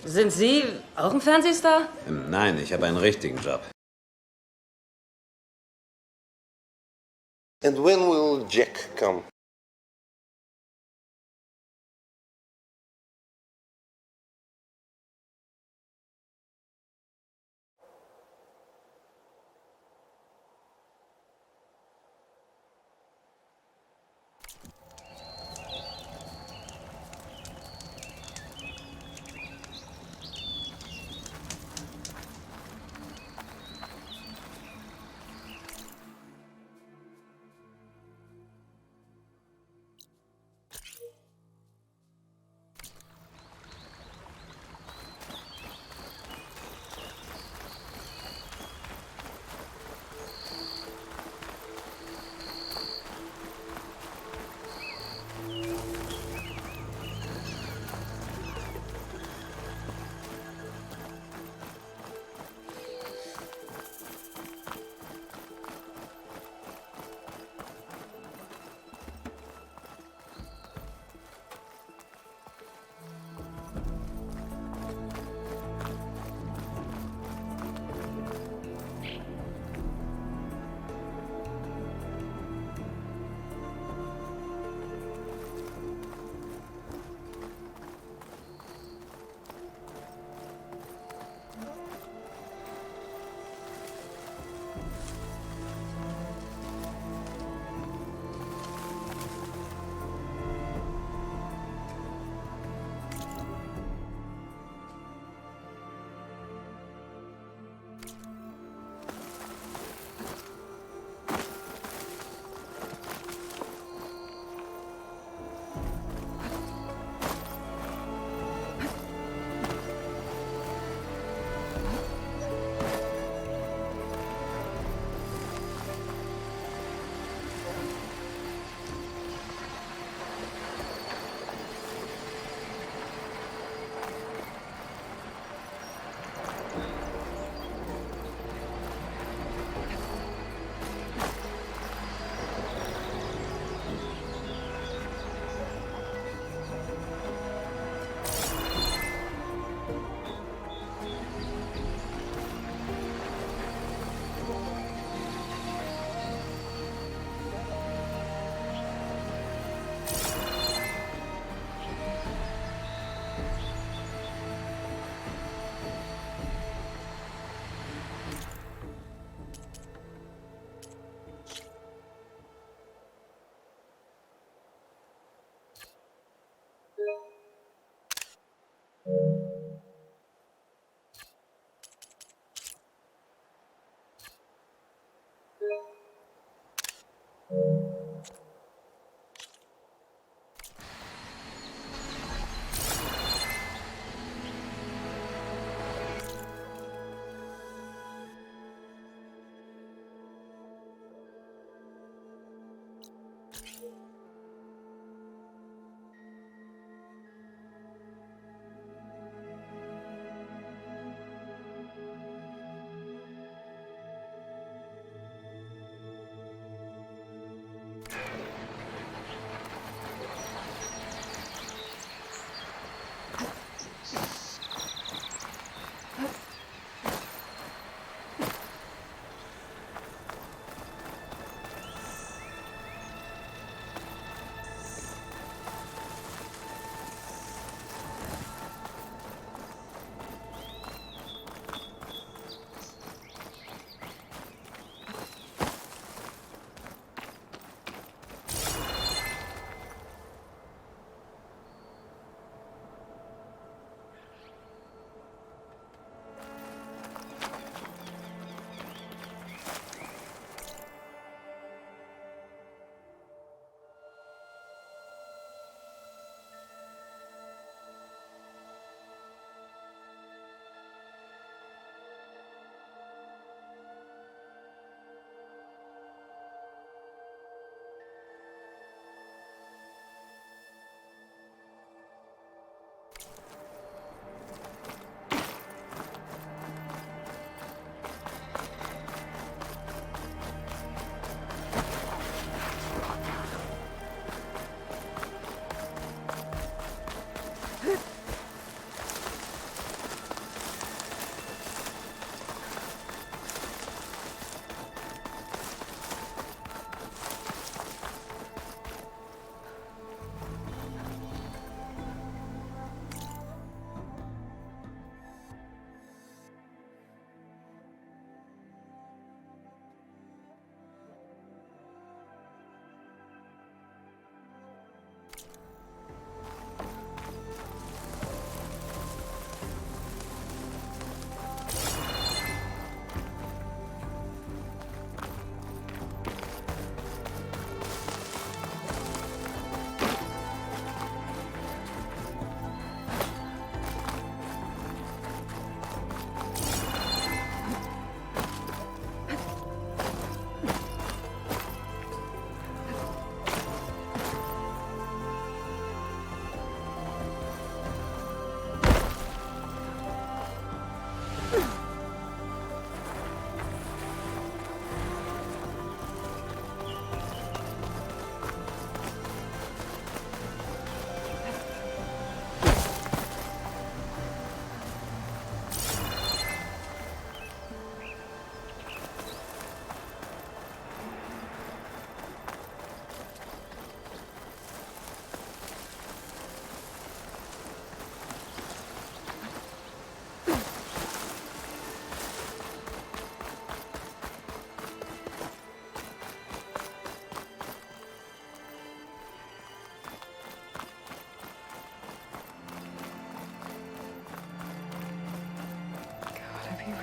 Sind Sie auch ein Fernsehstar? Nein, ich habe einen richtigen Job. And when will Jack come?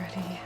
already.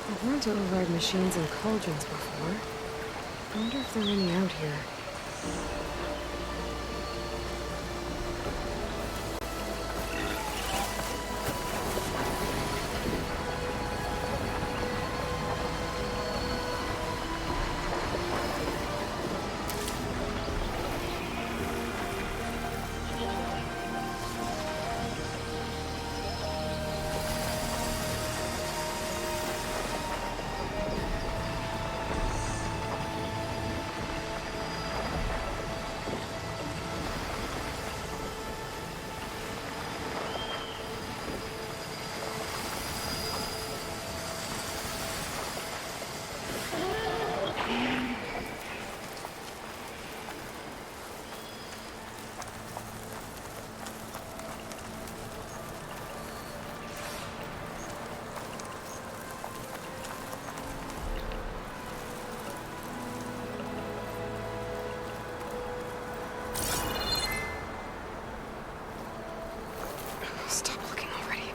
I've learned to override machines and cauldrons before. I wonder if there are any out here. Stop looking already.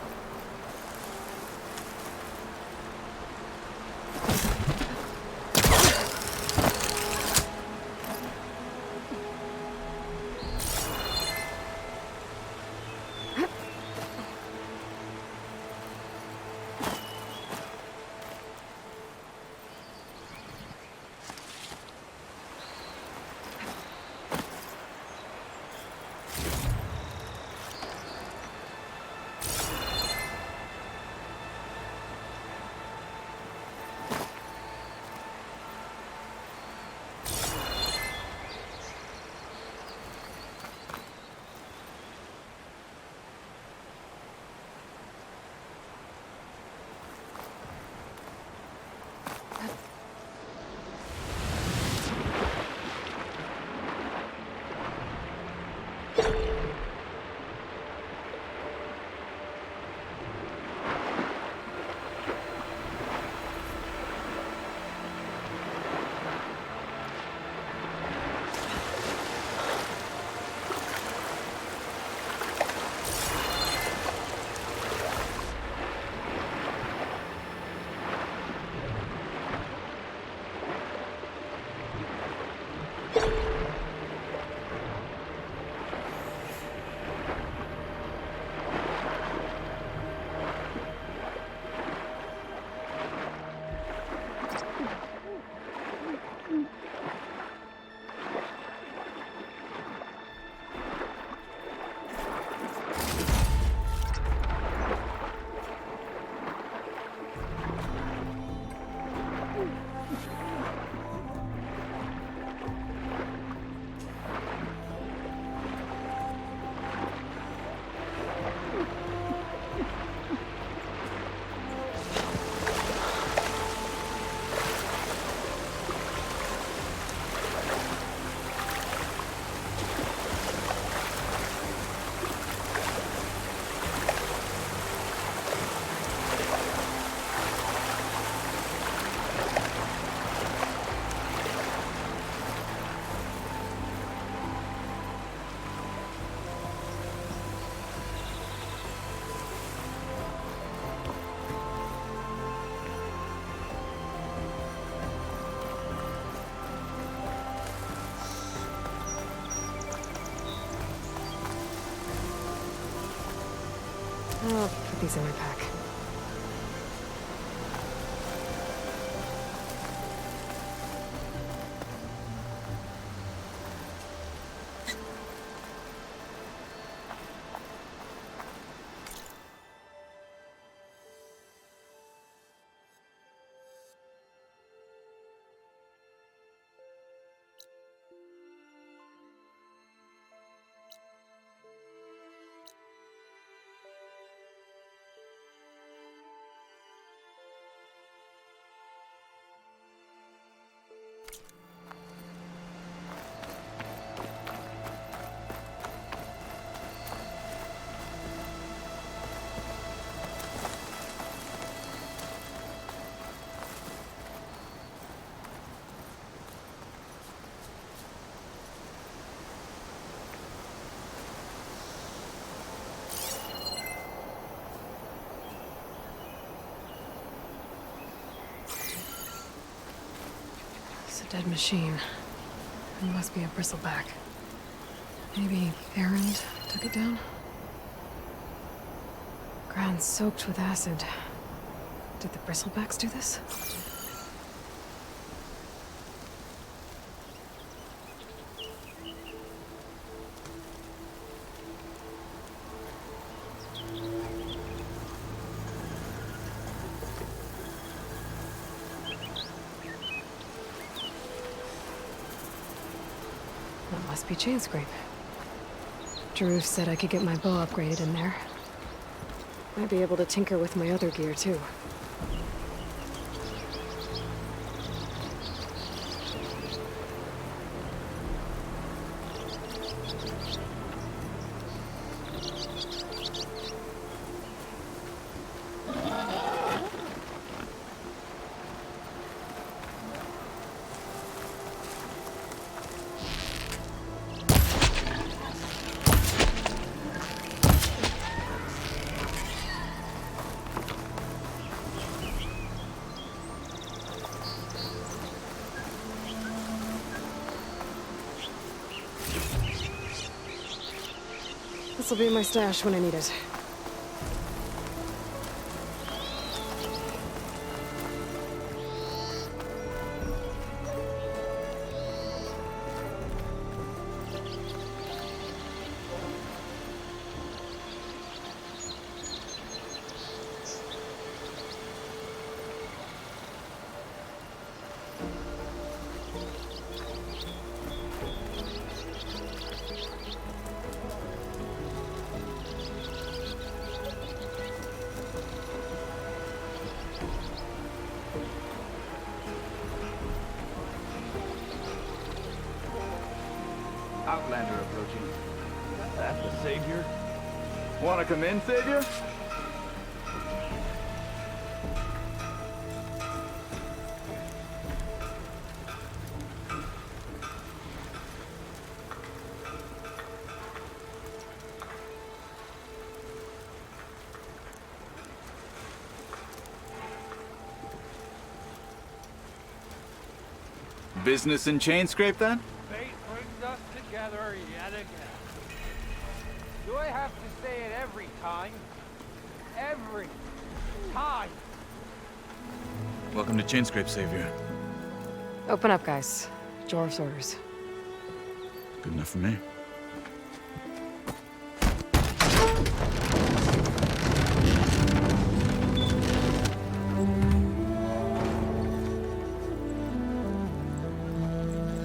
I'll put these in my pack. It's a dead machine. It must be a bristleback. Maybe Errand took it down? Ground soaked with acid. Did the bristlebacks do this? That must be chain scrape. Drew said I could get my bow upgraded in there. Might be able to tinker with my other gear, too. This'll be my stash when I need it. Outlander approaching. That's the Savior? Wanna come in, Savior? Business in chain scrape, then? Fate brings us together yet again. Do I have to say it every time? Every time! Welcome to chain scrape, Savior. Open up, guys. Jorv's orders. Good enough for me.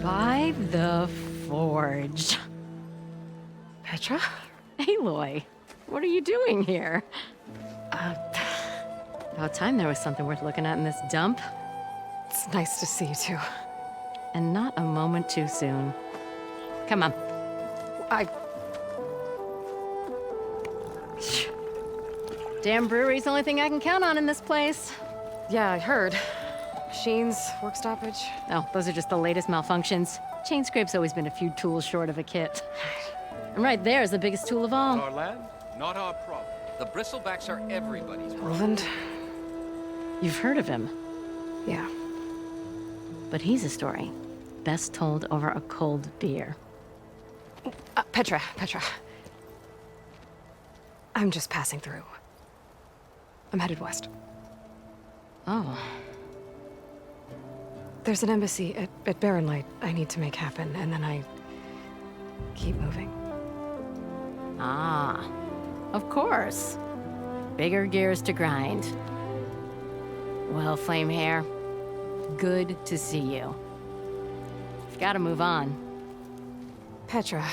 By the forge. Petra? Aloy, what are you doing here? About time there was something worth looking at in this dump. It's nice to see you, too. And not a moment too soon. Come on. Damn brewery's the only thing I can count on in this place. Yeah, I heard. Machines, work stoppage. Oh, those are just the latest malfunctions. Chain scrape's always been a few tools short of a kit. And right there is the biggest tool of all. Our land, not our problem. The bristlebacks are everybody's problem. Roland? You've heard of him, Yeah. but he's a story best told over a cold beer. Petra. I'm just passing through. I'm headed west. Oh. There's an embassy at Barren Light I need to make happen, and then I keep moving. Ah. Of course. Bigger gears to grind. Well, Flamehair, good to see you. Gotta move on. Petra.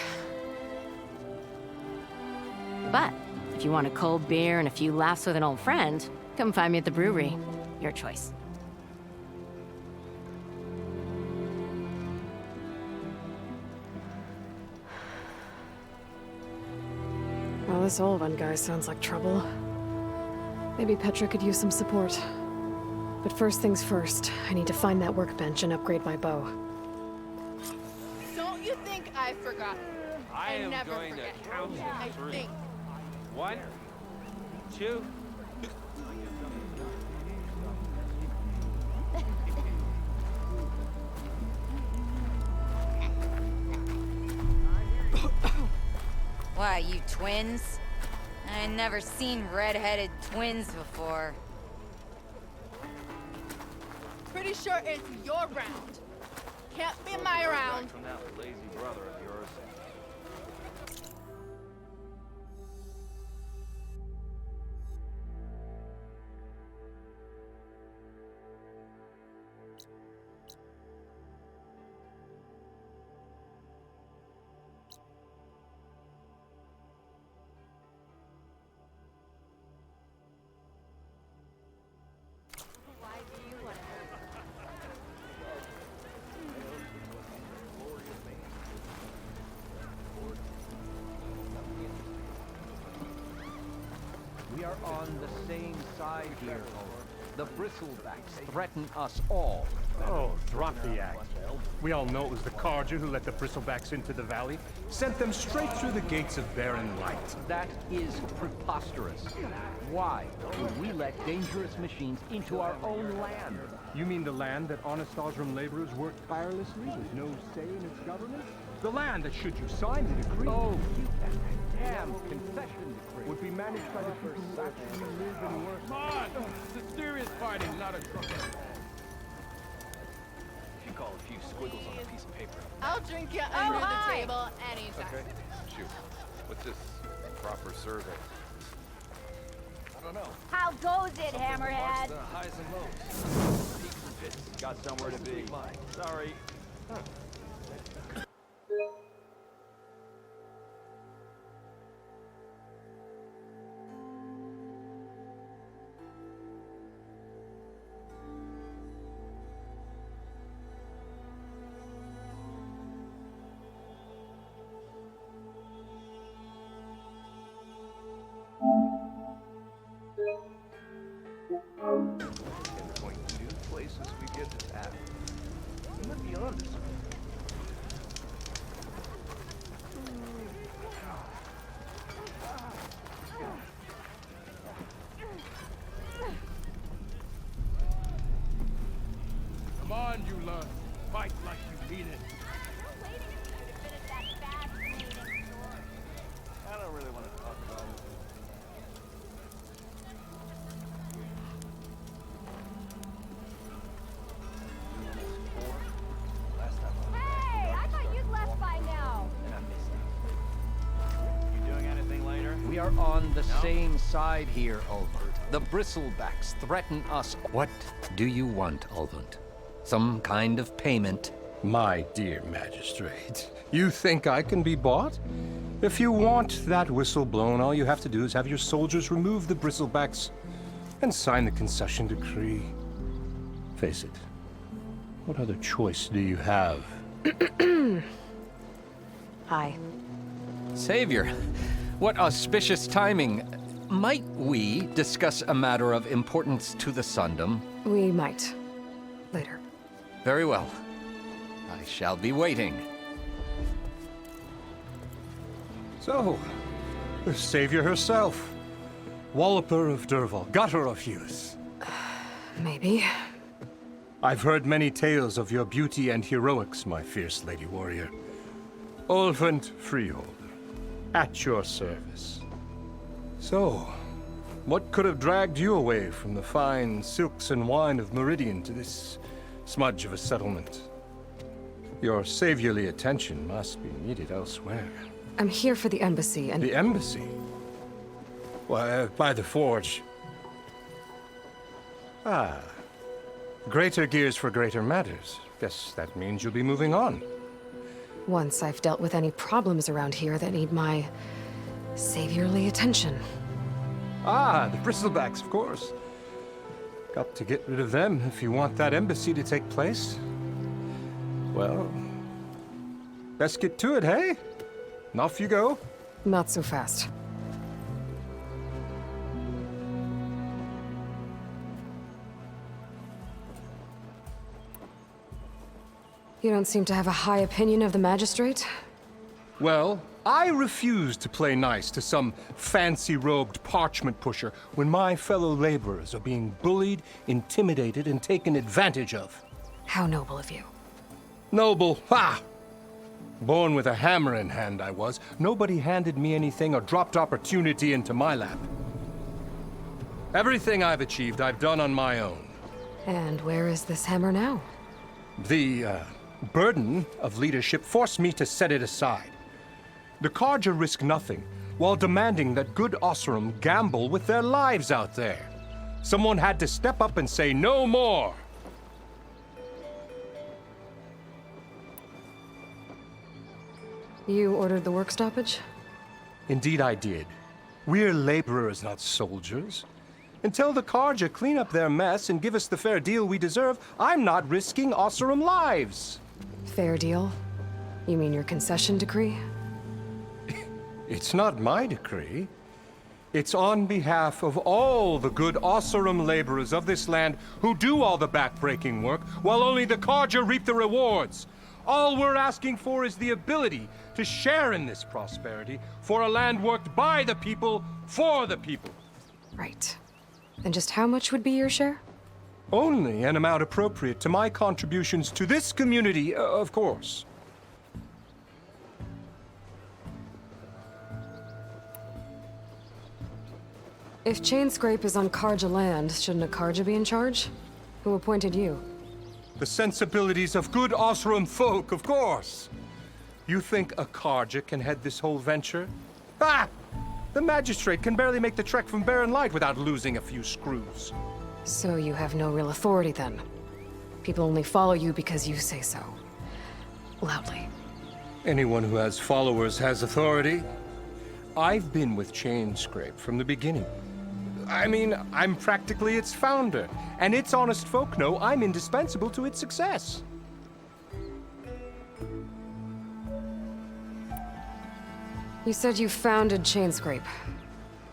But if you want a cold beer and a few laughs with an old friend, come find me at the brewery. Your choice. Well, this Olvan guy sounds like trouble. Maybe Petra could use some support. But first things first, I need to find that workbench and upgrade my bow. Don't you think I've forgotten? I am never going forget. to count to I 3. think. 1, 2. Why, you twins? I never seen red-headed twins before. Pretty sure it's your round. Can't be my round. From that lazy brother of yours. We are on the same side here, Owen. The bristlebacks threaten us all. Oh, drop the act. We all know it was the Carja who let the bristlebacks into the valley. Sent them straight through the gates of Barren Light. That is preposterous. Why would we let dangerous machines into our own land? You mean the land that honest Osram laborers work tirelessly with no say in its governance? The land that, should you sign the decree, Oh, damn concession decree. would be managed by the people who actually live and work. Come on! It's serious fighting, not a drunk. You call a few squiggles on a piece of paper. I'll drink you under the table anytime. Shoot. What's this proper survey? I don't know. How goes it, Hammerhead? The highs and lows. Peaks and pits. Got somewhere to be. Sorry. In between two places we get to tap. You might be onto something. Come on, you lot. Fight like you mean it. I don't really want to talk about it. Hey, I thought you'd left by now. And I missed it. You doing anything later? We are on the same side here, Ulvund. The bristlebacks threaten us. What do you want, Ulvund? Some kind of payment? My dear magistrate, you think I can be bought? If you want that whistle blown, all you have to do is have your soldiers remove the bristlebacks and sign the concession decree. Face it, what other choice do you have? Aye. Savior, what auspicious timing. Might we discuss a matter of importance to the Sundom? We might. Later. Very well. I shall be waiting. So, the savior herself. Walloper of Derval, gutter of youth. Maybe. I've heard many tales of your beauty and heroics, my fierce lady warrior. Ulvund Freeholder, at your service. So, What could have dragged you away from the fine silks and wine of Meridian to this smudge of a settlement? Your saviorly attention must be needed elsewhere. I'm here for the embassy and... The embassy? Why, by the forge. Ah. Greater gears for greater matters. Guess that means you'll be moving on. Once I've dealt with any problems around here that need my saviorly attention. Ah, the bristlebacks, of course. Got to get rid of them if you want that embassy to take place. Well, best get to it, hey? And off you go. Not so fast. You don't seem to have a high opinion of the magistrate? Well, I refuse to play nice to some fancy-robed parchment pusher when my fellow laborers are being bullied, intimidated, and taken advantage of. How noble of you. Noble? Ha! Born with a hammer in hand, I was. Nobody handed me anything or dropped opportunity into my lap. Everything I've achieved, I've done on my own. And where is this hammer now? The, burden of leadership forced me to set it aside. The Carja risk nothing, while demanding that good Osseram gamble with their lives out there. Someone had to step up and say no more. You ordered the work stoppage? Indeed I did. We're laborers, not soldiers. Until the Carja clean up their mess and give us the fair deal we deserve, I'm not risking Osseram lives. Fair deal? You mean your concession decree? It's not my decree. It's on behalf of all the good Osseram laborers of this land who do all the backbreaking work, while only the Carja reap the rewards. All we're asking for is the ability to share in this prosperity for a land worked by the people, for the people. Right. And just how much would be your share? Only an amount appropriate to my contributions to this community, of course. If Chainscrape is on Carja land, shouldn't a Carja be in charge? Who appointed you? The sensibilities of good Osseram folk, of course. You think a Carja can head this whole venture? Ah! The magistrate can barely make the trek from Barren Light without losing a few screws. So you have no real authority then? People only follow you because you say so. Loudly. Anyone who has followers has authority. I've been with Chainscrape from the beginning. I mean, I'm practically its founder, and its honest folk know I'm indispensable to its success. You said you founded Chainscrape.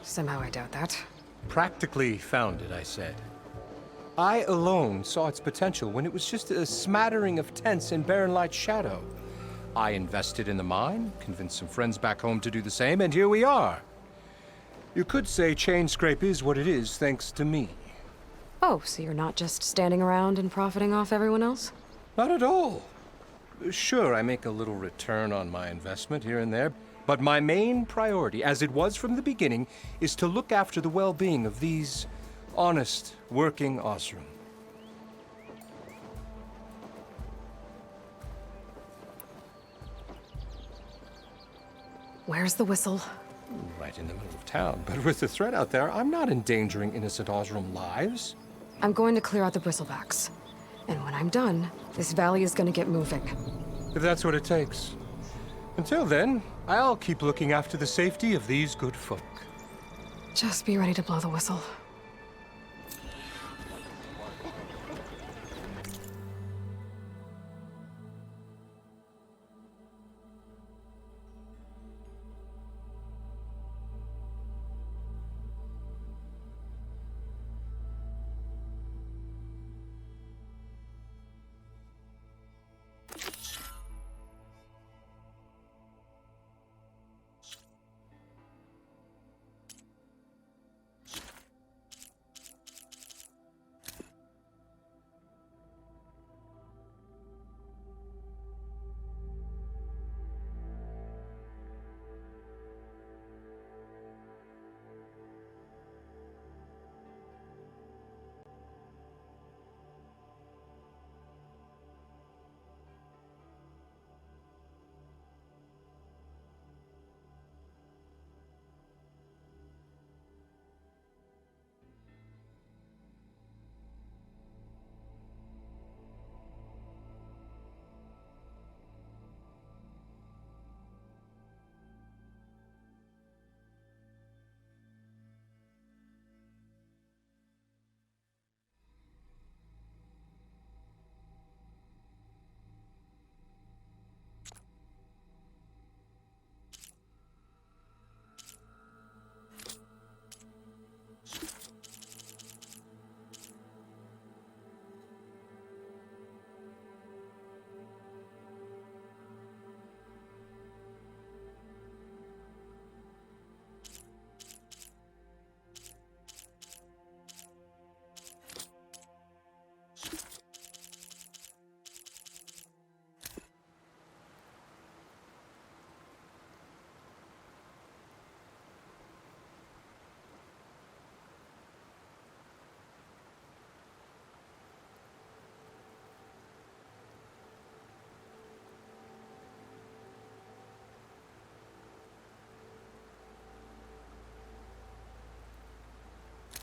Somehow I doubt that. Practically founded, I said. I alone saw its potential when it was just a smattering of tents in Barren Light's shadow. I invested in the mine, convinced some friends back home to do the same, and here we are. You could say Chainscrape is what it is thanks to me. Oh, so you're not just standing around and profiting off everyone else? Not at all. Sure, I make a little return on my investment here and there, but my main priority, as it was from the beginning, is to look after the well-being of these honest, working Osseram. Where's the whistle? Right in the middle of town, but with the threat out there, I'm not endangering innocent Osseram lives. I'm going to clear out the bristlebacks. And when I'm done, this valley is going to get moving. If that's what it takes. Until then, I'll keep looking after the safety of these good folk. Just be ready to blow the whistle.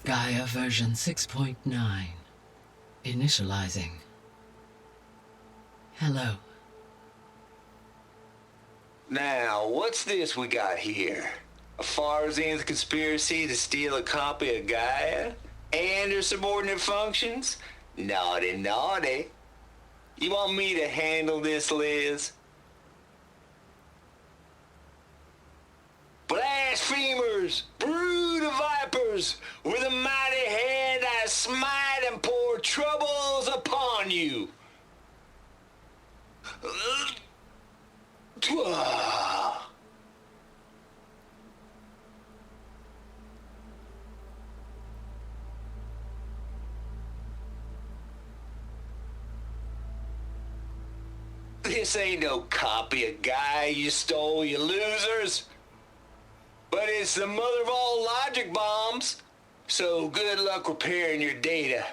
Gaia version 6.9. Initializing. Hello. Now, what's this we got here? A Farzian's conspiracy to steal a copy of Gaia? And her subordinate functions? Naughty, naughty. You want me to handle this, Liz? Blasphemers! Brood of vipers! With a mighty hand I smite and pour troubles upon you! This ain't no copy of Gaia you stole, you losers! But it's the mother of all logic bombs. So good luck repairing your data.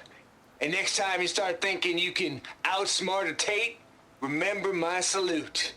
And next time you start thinking you can outsmart a Tate, remember my salute.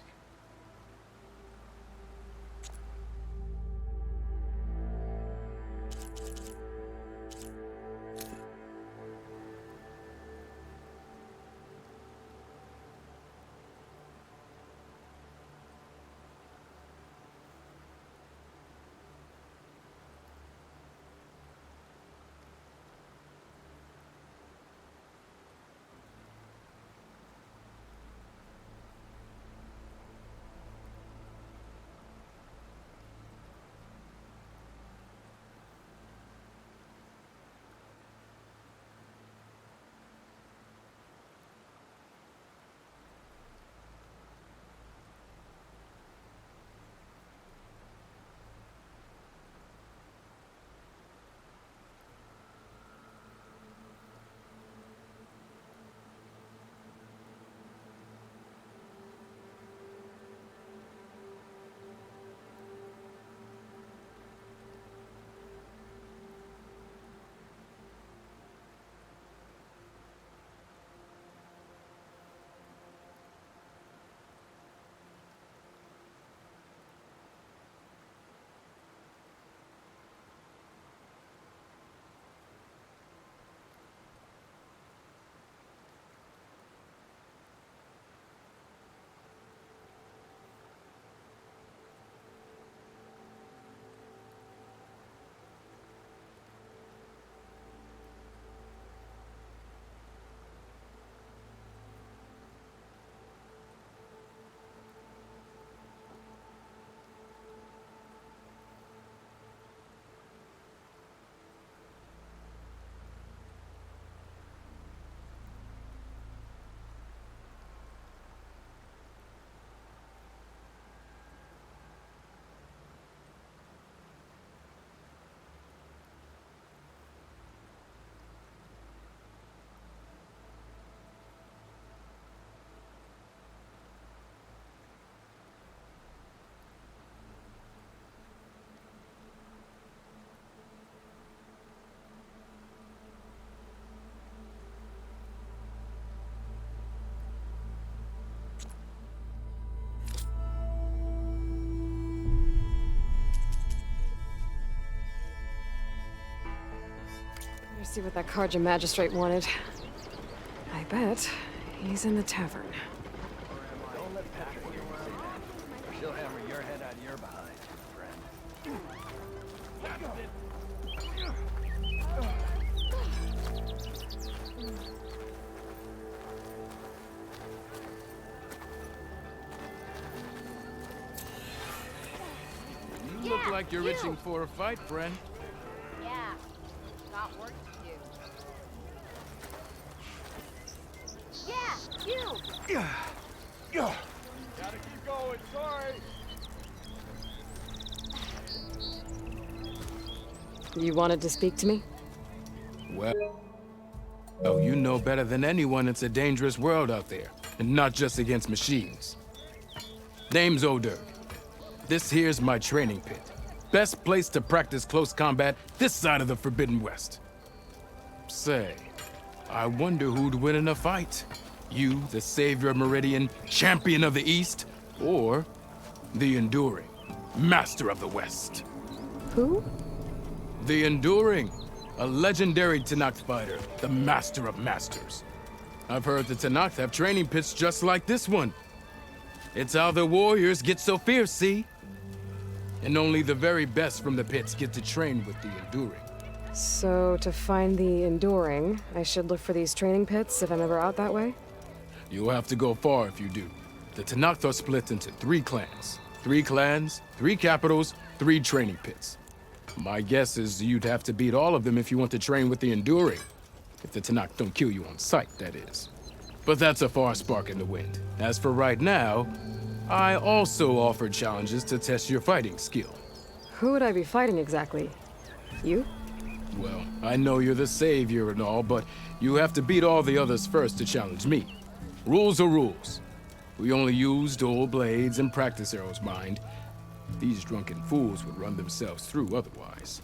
Let's see what that Karja magistrate wanted. I bet he's in the tavern. Don't let Patrick hear you say that, or she'll hammer your head out of your behind, friend. You look like you're itching for a fight, friend. Yeah, got work to do. Yeah, you! Gotta keep going, sorry. You wanted to speak to me? Well, you know better than anyone it's a dangerous world out there, and not just against machines. Name's O'Dirk. This here's my training pit. Best place to practice close combat this side of the Forbidden West. Say, I wonder who'd win in a fight. You, the savior of Meridian, champion of the East, or the Enduring, master of the West. Who? The Enduring. A legendary Tanakh fighter, the master of masters. I've heard the Tanakh have training pits just like this one. It's how the warriors get so fierce, see? And only the very best from the pits get to train with the Enduring. So, to find the Enduring, I should look for these training pits if I'm ever out that way? You'll have to go far if you do. The Tanakh are split into 3 clans. 3 clans, 3 capitals, 3 training pits. My guess is you'd have to beat all of them if you want to train with the Enduring. If the Tanakh don't kill you on sight, that is. But that's a far spark in the wind. As for right now, I also offer challenges to test your fighting skill. Who would I be fighting exactly? You? Well, I know you're the savior and all, but you have to beat all the others first to challenge me. Rules are rules. We only use dual blades and practice arrows, mind. These drunken fools would run themselves through otherwise.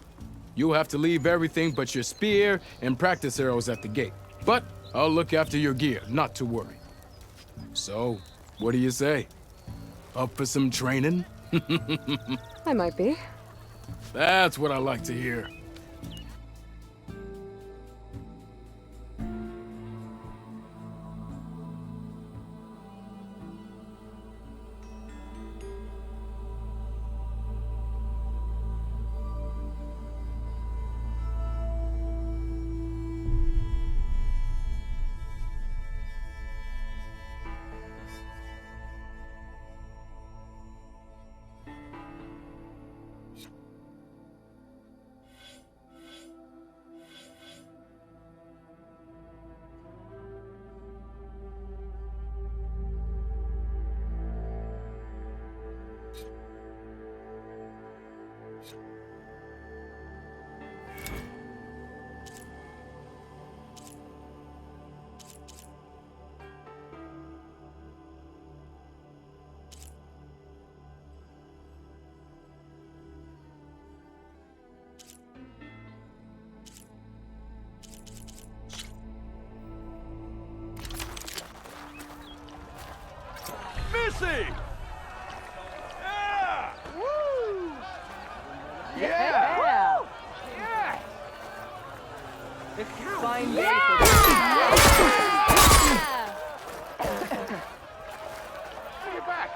You'll have to leave everything but your spear and practice arrows at the gate. But I'll look after your gear, not to worry. So, what do you say? Up for some training? I might be. That's what I like to hear. Missy! Yeah! Woo! Yeah! Yeah! Yeah! The count. Fine Yeah! day for Bring it back!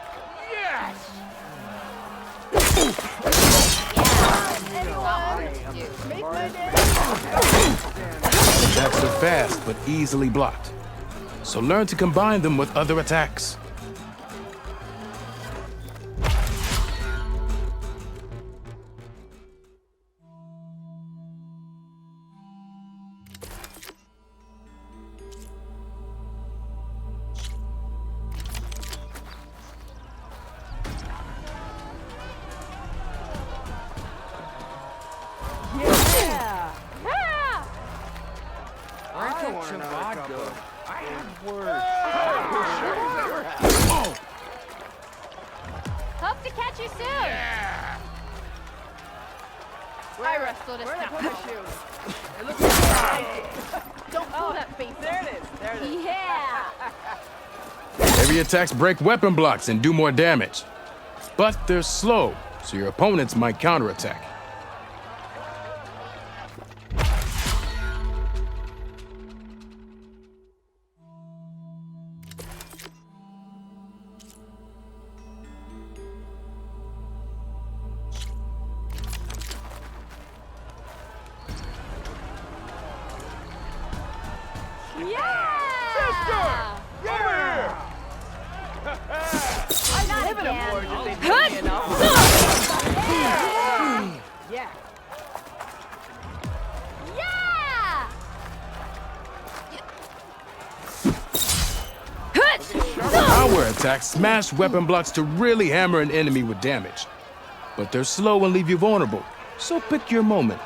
Yes! Make my day. Attacks are fast, but easily blocked. So learn to combine them with other attacks. I want another vodka. I have words. Hope to catch you soon. I wrestled a snap. It looks like don't pull that face. There it is. There it is. Yeah. Heavy attacks break weapon blocks and do more damage. But they're slow, so your opponents might counterattack. Yeah. Over I'm living again. aboard if they pay me enough. Yeah. Yeah. Power attacks smash weapon blocks to really hammer an enemy with damage. But they're slow and leave you vulnerable, so pick your moment.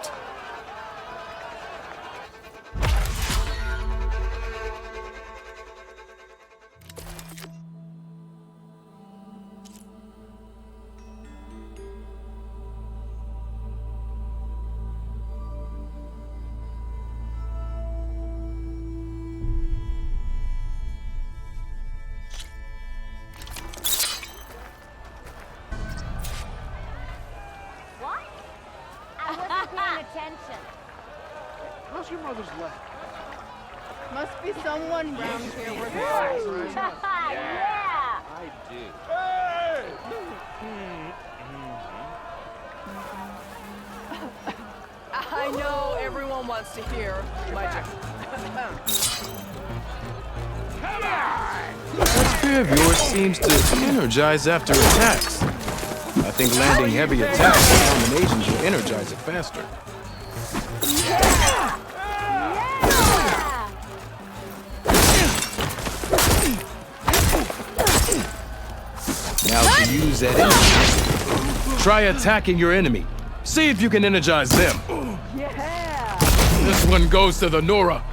What? I wasn't paying attention. How's your mother's leg? Must be someone round here with eyes, right? Yeah! I did. I know everyone wants to hear my joke. That spear of yours seems to energize after attacks. I think landing heavy attacks and combinations will energize it faster. Now to use that energy, try attacking your enemy. See if you can energize them. Yeah! This one goes to the Nora.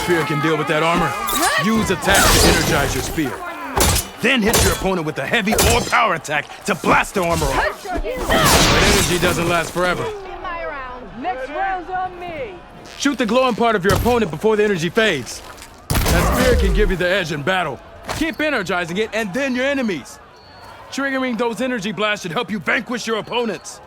Spear can deal with that armor. Use attack to energize your spear. Then hit your opponent with a heavy or power attack to blast the armor off. But energy doesn't last forever. Next round's on me. Shoot the glowing part of your opponent before the energy fades. That spear can give you the edge in battle. Keep energizing it and then your enemies. Triggering those energy blasts should help you vanquish your opponents.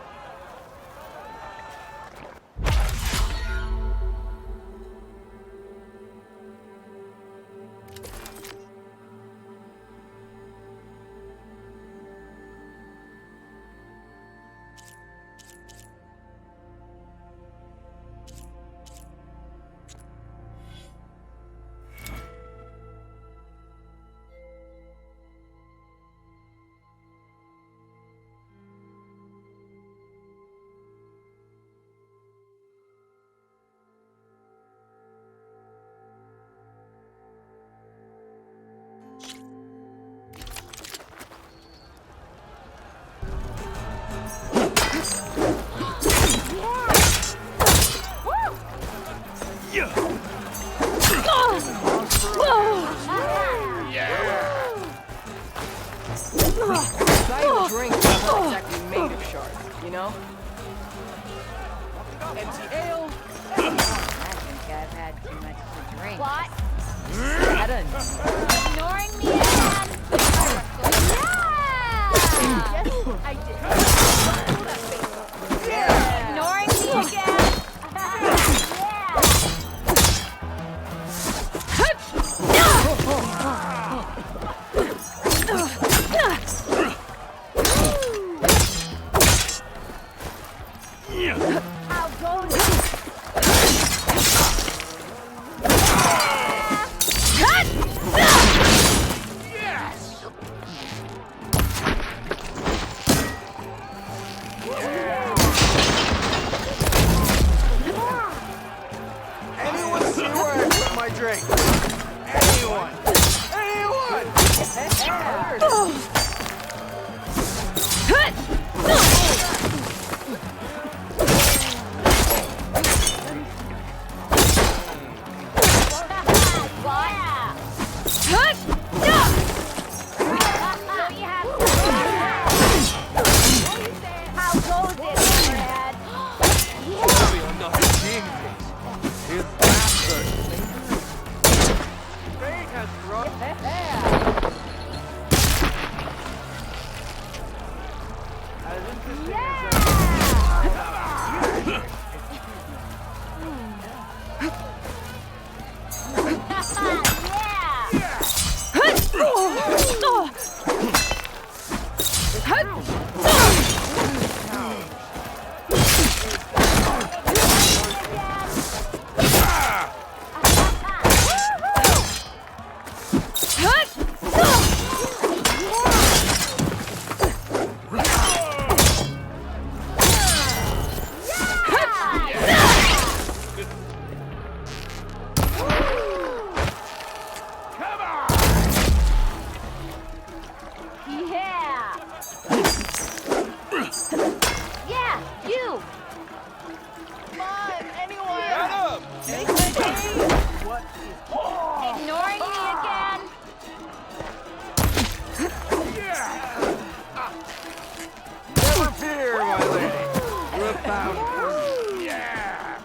Drink is not exactly made of shards, you know? Empty ale. I think I've had too much to drink. What? Ignoring me again? Yeah! Yes, I did. Yeah! Ignoring me again? Yeah, you! Come on, anyone! Shut up! Make my day! What Ignoring me again? Never fear, my lady. We're about... Yeah!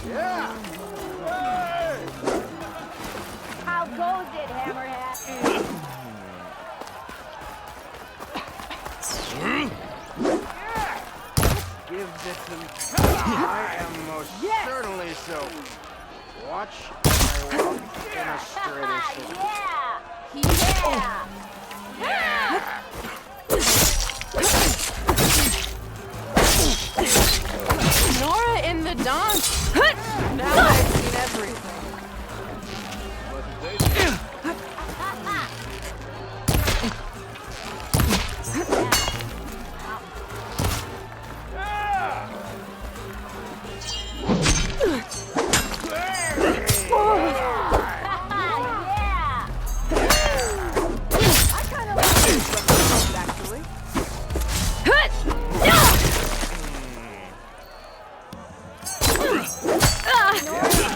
Yeah! Hey! How goes it, Hammerhead? Gives it to me. I am most certainly so. Watch my walk in a straight Yeah! Yeah! Nora in the dance! Now I've seen everything. Yeah! I kind of like this reference, actually.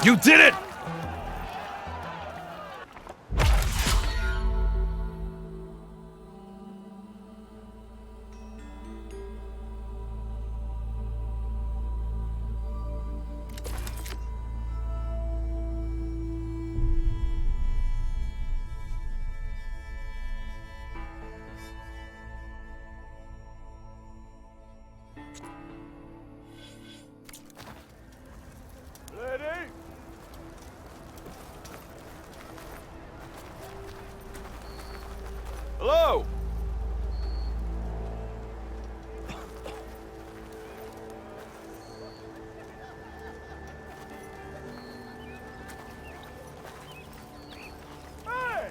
You did it! Ready? Hello? Hey!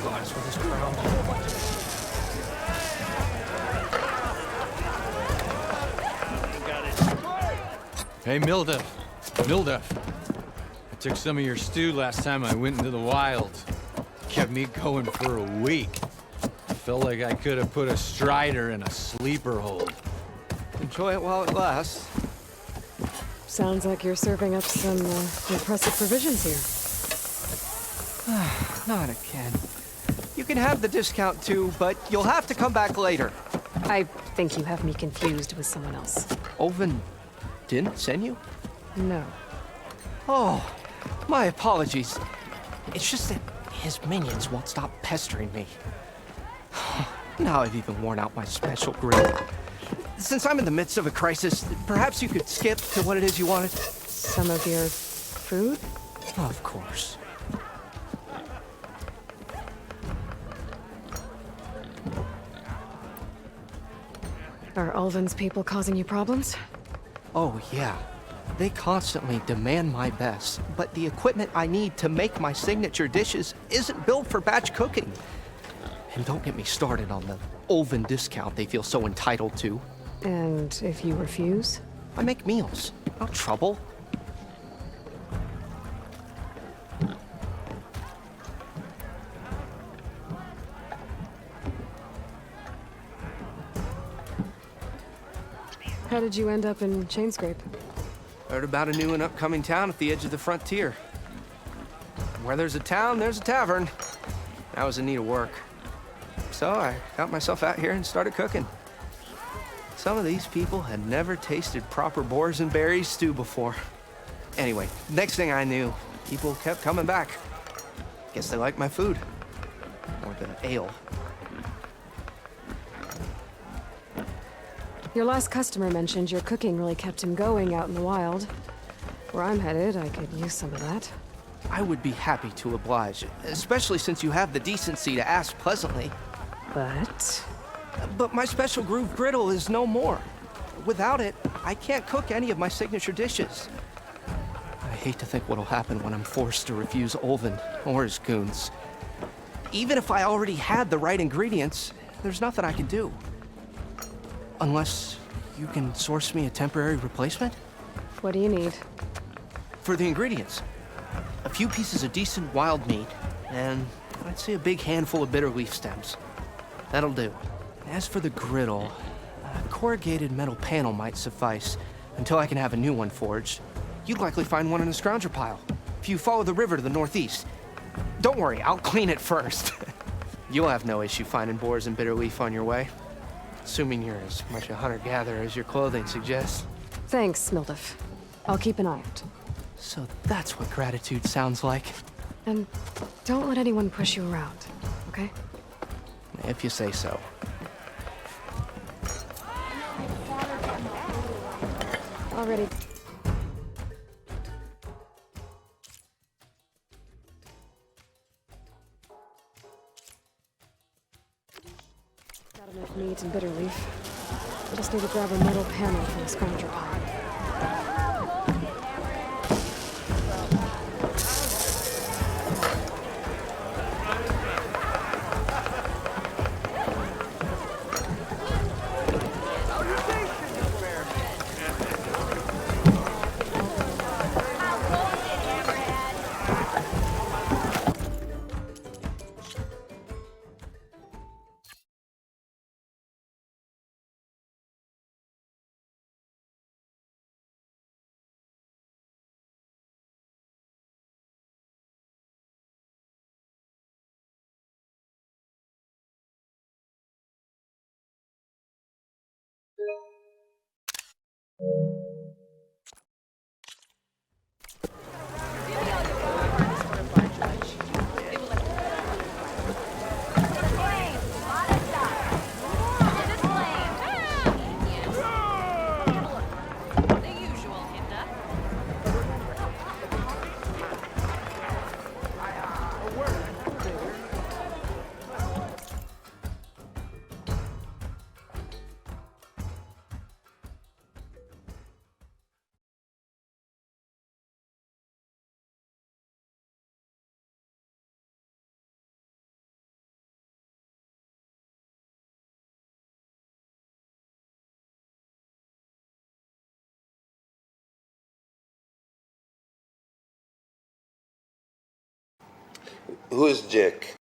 Gods with his crown. Hey, Milduff. Milduff. I took some of your stew last time I went into the wild. Kept me going for a week. I felt like I could have put a strider in a sleeper hold. Enjoy it while it lasts. Sounds like you're serving up some impressive provisions here. Not again. You can have the discount too, but you'll have to come back later. I think you have me confused with someone else. Olvin didn't send you? No. Oh, my apologies. It's just that his minions won't stop pestering me. Now I've even worn out my special grill. Since I'm in the midst of a crisis, perhaps you could skip to what it is you wanted? Some of your food? Of course. Are Ulvin's people causing you problems? Oh, yeah. They constantly demand my best, but the equipment I need to make my signature dishes isn't built for batch cooking. And don't get me started on the Ulvin discount they feel so entitled to. And if you refuse? I make meals. No trouble. How did you end up in Chainscrape? Heard about a new and upcoming town at the edge of the frontier. Where there's a town, there's a tavern. I was in need of work. So I got myself out here and started cooking. Some of these people had never tasted proper boars and berries stew before. Anyway, next thing I knew, people kept coming back. Guess they liked my food. Or the ale. Your last customer mentioned your cooking really kept him going out in the wild. Where I'm headed, I could use some of that. I would be happy to oblige, especially since you have the decency to ask pleasantly. But my special groove griddle is no more. Without it, I can't cook any of my signature dishes. I hate to think what'll happen when I'm forced to refuse Olvin or his goons. Even if I already had the right ingredients, there's nothing I can do. Unless you can source me a temporary replacement? What do you need? For the ingredients, a few pieces of decent wild meat, and I'd say a big handful of bitter leaf stems. That'll do. As for the griddle, a corrugated metal panel might suffice until I can have a new one forged. You'd likely find one in a scrounger pile, if you follow the river to the northeast. Don't worry, I'll clean it first. You'll have no issue finding boars and bitter leaf on your way. Assuming you're as much a hunter-gatherer as your clothing suggests. Thanks, Milduff. I'll keep an eye out. So that's what gratitude sounds like. And don't let anyone push you around, okay? If you say so. Already. Got enough meat and bitter leaf. I just need to grab a metal panel from the scrounger pile. Who is Jack?